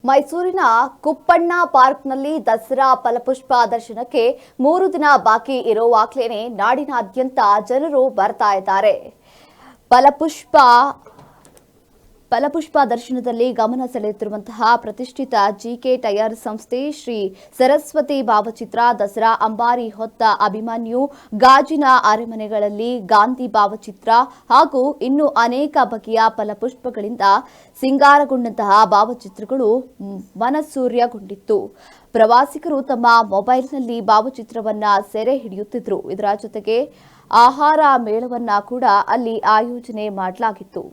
ಮೈಸೂರಿನ ಕುಪ್ಪಣ್ಣ ಪಾರ್ಕ್ನಲ್ಲಿ ದಸರಾ ಫಲಪುಷ್ಪ ದರ್ಶನಕ್ಕೆ 3 ದಿನ ಬಾಕಿ ಇರುವಾಗಲೇ ನಾಡಿನಾದ್ಯಂತ ಜನರು ಬರ್ತಾ ಇದ್ದಾರೆ. ಫಲಪುಷ್ಪ ದರ್ಶನದಲ್ಲಿ ಗಮನ ಸೆಳೆಯುತ್ತಿರುವಂತಹ ಪ್ರತಿಷ್ಠಿತ ಜಿಕೆ ಟೈರ್ ಸಂಸ್ಥೆ, ಶ್ರೀ ಸರಸ್ವತಿ ಭಾವಚಿತ್ರ, ದಸರಾ ಅಂಬಾರಿ ಹೊತ್ತ ಅಭಿಮನ್ಯು, ಗಾಜಿನ ಅರಮನೆಗಳಲ್ಲಿ ಗಾಂಧಿ ಭಾವಚಿತ್ರ ಹಾಗೂ ಇನ್ನು ಅನೇಕ ಬಗೆಯ ಫಲಪುಷ್ಪಗಳಿಂದ ಸಿಂಗಾರಗೊಂಡಂತಹ ಭಾವಚಿತ್ರಗಳು ಮನಸೂರೆಗೊಂಡಿತ್ತು. ಪ್ರವಾಸಿಗರು ತಮ್ಮ ಮೊಬೈಲ್ನಲ್ಲಿ ಭಾವಚಿತ್ರವನ್ನ ಸೆರೆ ಹಿಡಿಯುತ್ತಿದ್ರು. ಇದರ ಜೊತೆಗೆ ಆಹಾರ ಮೇಳವನ್ನ ಕೂಡ ಅಲ್ಲಿ ಆಯೋಜನೆ ಮಾಡಲಾಗಿತ್ತು.